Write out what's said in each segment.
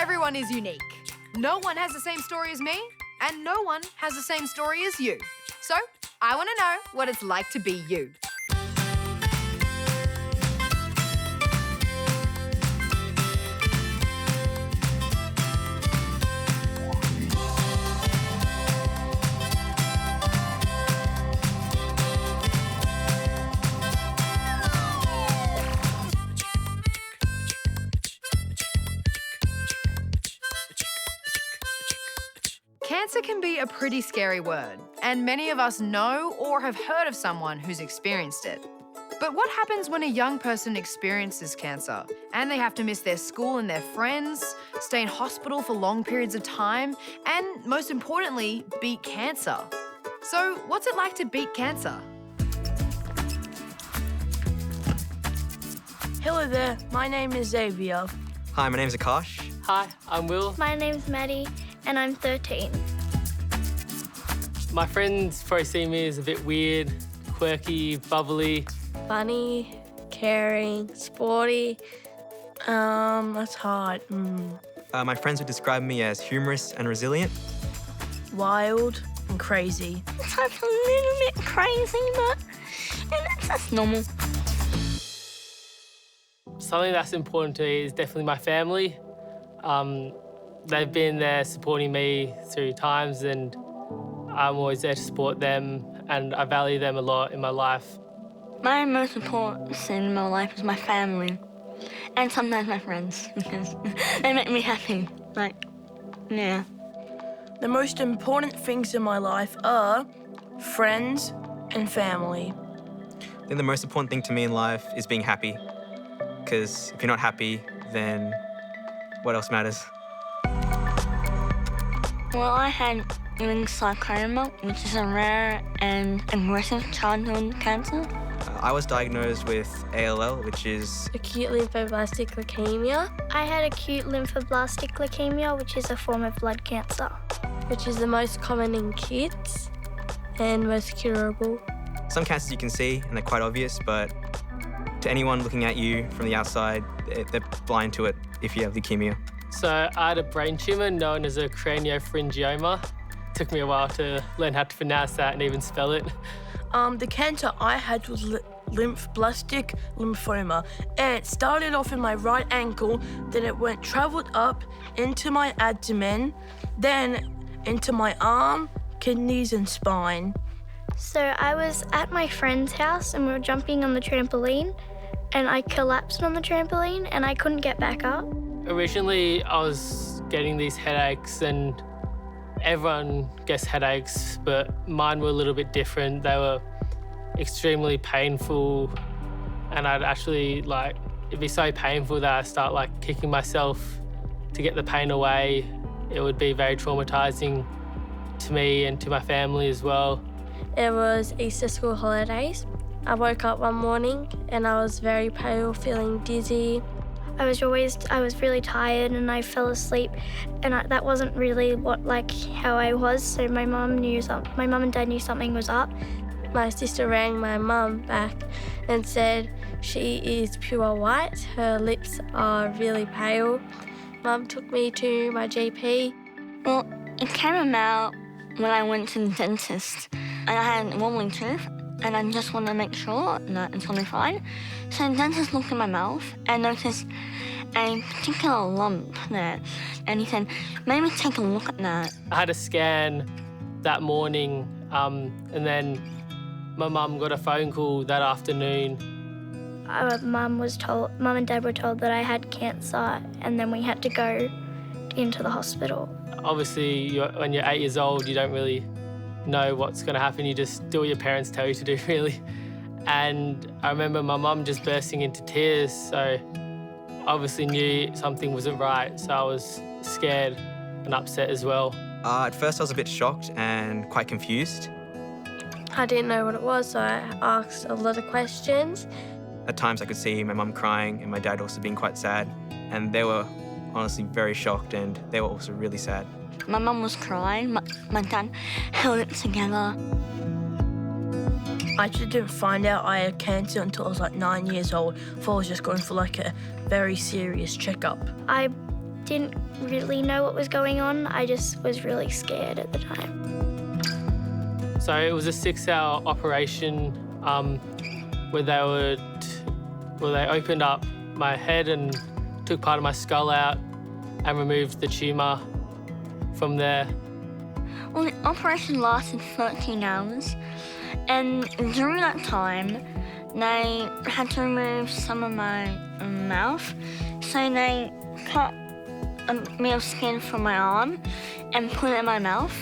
Everyone is unique. No one has the same story as me, and no one has the same story as you. So, I want to know what it's like to be you. Cancer can be a pretty scary word, and many of us know or have heard of someone who's experienced it. But what happens when a young person experiences cancer and they have to miss their school and their friends, stay in hospital for long periods of time, and most importantly, beat cancer? So, what's it like to beat cancer? Hello there, my name is Xavier. Hi, my name's Akash. Hi, I'm Will. My name's Maddie, and I'm 13. My friends probably see me as a bit weird, quirky, bubbly. Funny, caring, sporty. That's hard. My friends would describe me as humorous and resilient. Wild and crazy. Sometimes a little bit crazy, but that's normal. Something that's important to me is definitely my family. They've been there supporting me through times, and I'm always there to support them, and I value them a lot in my life. My most important thing in my life is my family, and sometimes my friends, because they make me happy. Yeah. The most important things in my life are friends and family. I think the most important thing to me in life is being happy. Because if you're not happy, then what else matters? Well, I had sarcoma, which is a rare and aggressive childhood cancer. I was diagnosed with ALL, which is Acute lymphoblastic leukemia, I had acute lymphoblastic leukemia, which is a form of blood cancer. which is the most common in kids and most curable. some cancers you can see and they're quite obvious, but to anyone looking at you from the outside, they're blind to it if you have leukemia. So I had a brain tumour known as a craniopharyngioma. Took me a while to learn how to pronounce that and even spell it. The cancer I had was lymphoblastic lymphoma. And it started off in my right ankle, then it travelled up into my abdomen, then into my arm, kidneys and spine. So I was at my friend's house and we were jumping on the trampoline and I collapsed on the trampoline and I couldn't get back up. Originally, I was getting these headaches, and everyone gets headaches, but mine were a little bit different. They were extremely painful, and I'd actually, it'd be so painful that I'd start, kicking myself to get the pain away. It would be very traumatizing to me and to my family as well. It was Easter school holidays. I woke up one morning and I was very pale, feeling dizzy. I was really tired and I fell asleep, and that wasn't really how I was. So my mum and dad knew something was up. My sister rang my mum back and said she is pure white. Her lips are really pale. Mum took me to my GP. Well, it came out when I went to the dentist and I had a wobbly tooth and I just wanted to make sure that it's going to be fine. So the dentist looked in my mouth and noticed a particular lump there. And he said, maybe take a look at that. I had a scan that morning, and then my mum got a phone call that afternoon. Mum and Dad were told that I had cancer, and then we had to go into the hospital. Obviously, when you're 8 years old, you don't really know what's going to happen. You just do what your parents tell you to do, really. And I remember my mum just bursting into tears, so obviously knew something wasn't right, so I was scared and upset as well. At first I was a bit shocked and quite confused. I didn't know what it was, so I asked a lot of questions. At times I could see my mum crying and my dad also being quite sad, and they were honestly very shocked and they were also really sad. My mum was crying, my dad held it together. I actually didn't find out I had cancer until I was 9 years old, before I was just going for a very serious checkup. I didn't really know what was going on. I just was really scared at the time. So it was a 6-hour operation where they opened up my head and took part of my skull out and removed the tumour from there. Well, the operation lasted 13 hours, and during that time, they had to remove some of my mouth, so they cut a bit of skin from my arm and put it in my mouth.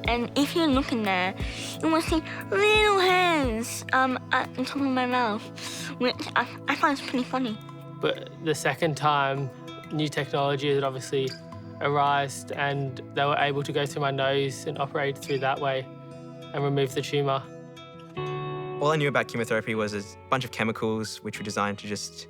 And if you look in there, you will see little hairs at the top of my mouth, which I find is pretty funny. But the second time, new technology had obviously arisen and they were able to go through my nose and operate through that way and remove the tumour. All I knew about chemotherapy was a bunch of chemicals which were designed to just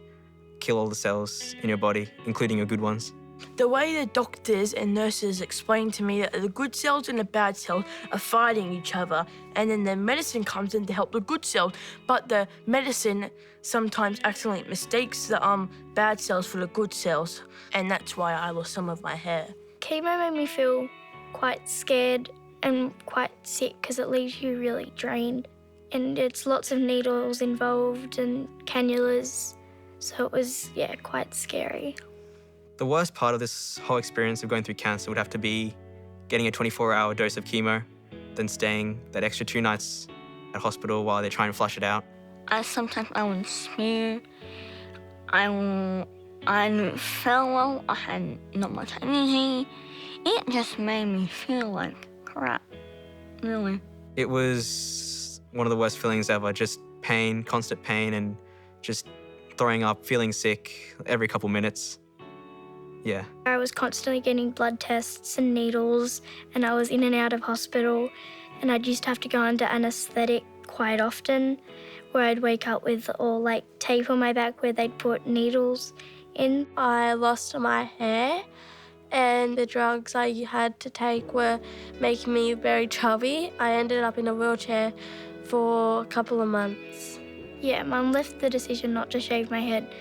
kill all the cells in your body, including your good ones. The way the doctors and nurses explained to me that the good cells and the bad cells are fighting each other, and then the medicine comes in to help the good cells, but the medicine sometimes accidentally mistakes the bad cells for the good cells, and that's why I lost some of my hair. Chemo made me feel quite scared and quite sick because it leaves you really drained. And it's lots of needles involved and cannulas, so it was, quite scary. The worst part of this whole experience of going through cancer would have to be getting a 24-hour dose of chemo, then staying that extra 2 nights at hospital while they try and flush it out. Sometimes I would spew. I didn't feel well. I had not much energy. It just made me feel like crap, really. It was one of the worst feelings ever, just pain, constant pain, and just throwing up, feeling sick every couple minutes. Yeah. I was constantly getting blood tests and needles, and I was in and out of hospital, and I'd used to have to go under anaesthetic quite often, where I'd wake up with all tape on my back where they'd put needles in. I lost my hair, and the drugs I had to take were making me very chubby. I ended up in a wheelchair for a couple of months. Yeah, Mum left the decision not to shave my head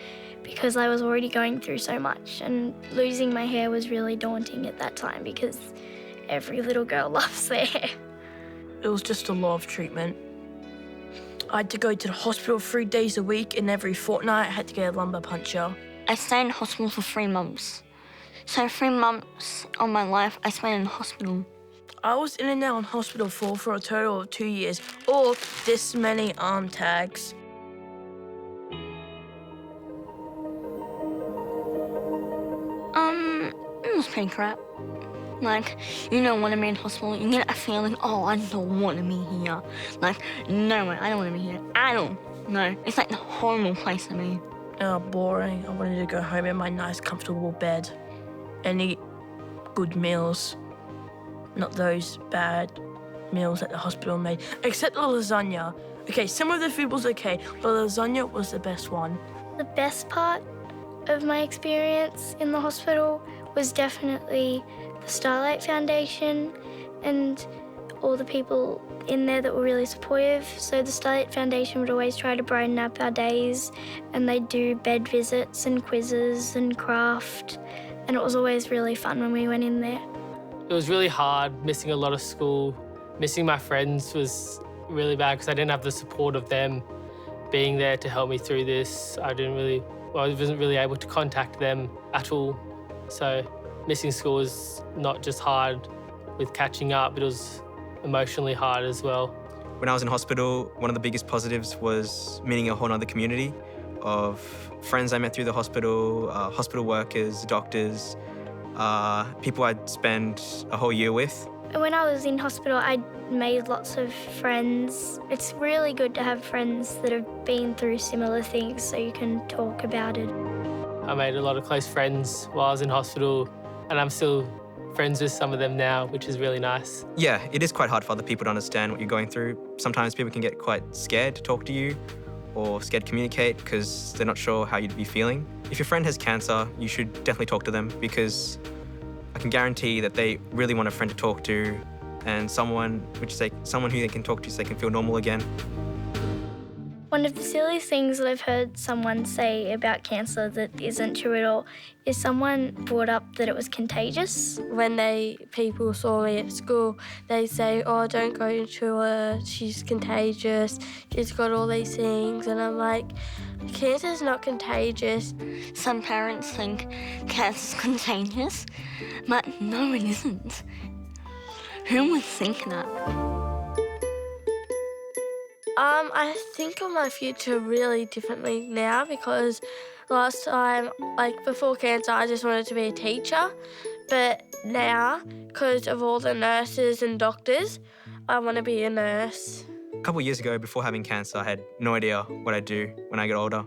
because I was already going through so much, and losing my hair was really daunting at that time because every little girl loves their hair. It was just a lot of treatment. I had to go to the hospital 3 days a week, and every fortnight I had to get a lumbar puncture. I stayed in hospital for 3 months. So 3 months of my life I spent in hospital. I was in and out in hospital for a total of 2 years, or this many arm tags. It was pretty crap. You don't want to be in hospital. You get a feeling, I don't want to be here. No way, I don't want to be here at all. No, it's the horrible place to be. Oh, boring. I wanted to go home in my nice, comfortable bed and eat good meals, not those bad meals that the hospital made, except the lasagna. Okay, some of the food was okay, but lasagna was the best one. The best part of my experience in the hospital was definitely the Starlight Foundation and all the people in there that were really supportive. So the Starlight Foundation would always try to brighten up our days, and they'd do bed visits and quizzes and craft, and it was always really fun when we went in there. It was really hard, missing a lot of school. Missing my friends was really bad because I didn't have the support of them being there to help me through this. I wasn't really able to contact them at all. So missing school was not just hard with catching up, it was emotionally hard as well. When I was in hospital, one of the biggest positives was meeting a whole other community of friends I met through the hospital, hospital workers, doctors, people I'd spend a whole year with. When I was in hospital, I made lots of friends. It's really good to have friends that have been through similar things so you can talk about it. I made a lot of close friends while I was in hospital, and I'm still friends with some of them now, which is really nice. Yeah, it is quite hard for other people to understand what you're going through. Sometimes people can get quite scared to talk to you or scared to communicate because they're not sure how you'd be feeling. If your friend has cancer, you should definitely talk to them because I can guarantee that they really want a friend to talk to and someone who they can talk to so they can feel normal again. One of the silliest things that I've heard someone say about cancer that isn't true at all is someone brought up that it was contagious. When people saw me at school, they say, oh, don't go to her, she's contagious, she's got all these things. And I'm like, cancer's not contagious. Some parents think cancer's contagious, but no, it isn't. Who would think that? I think of my future really differently now because last time, before cancer, I just wanted to be a teacher. But now, because of all the nurses and doctors, I want to be a nurse. A couple of years ago, before having cancer, I had no idea what I'd do when I get older.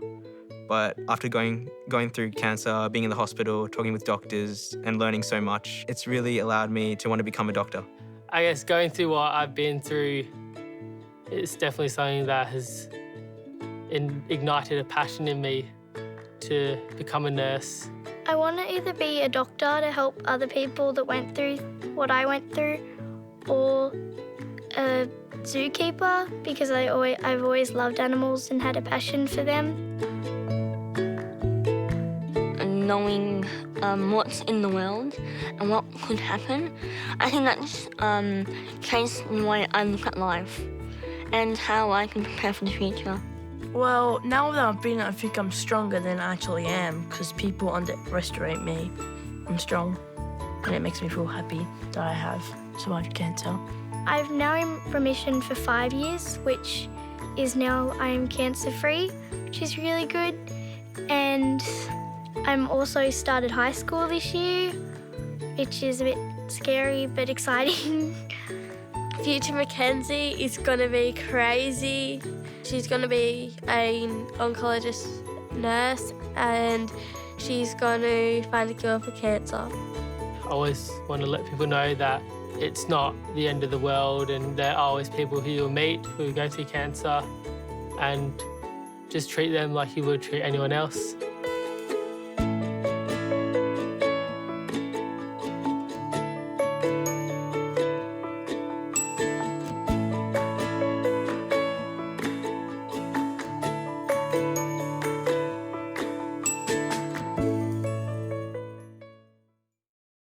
But after going through cancer, being in the hospital, talking with doctors and learning so much, it's really allowed me to want to become a doctor. I guess going through what I've been through, it's definitely something that has ignited a passion in me to become a nurse. I want to either be a doctor to help other people that went through what I went through, or a zookeeper because I've always loved animals and had a passion for them. Knowing what's in the world and what could happen, I think that's changed the way I look at life and how I can prepare for the future. Well, now that I've been, I think I'm stronger than I actually am because people underestimate me. I'm strong, and it makes me feel happy that I have survived cancer. I've now in remission for 5 years, which is now I am cancer-free, which is really good. And I'm also started high school this year, which is a bit scary but exciting. Future Mackenzie is going to be crazy. She's going to be an oncologist nurse and she's going to find a cure for cancer. I always want to let people know that it's not the end of the world and there are always people who you'll meet who go through cancer, and just treat them like you would treat anyone else.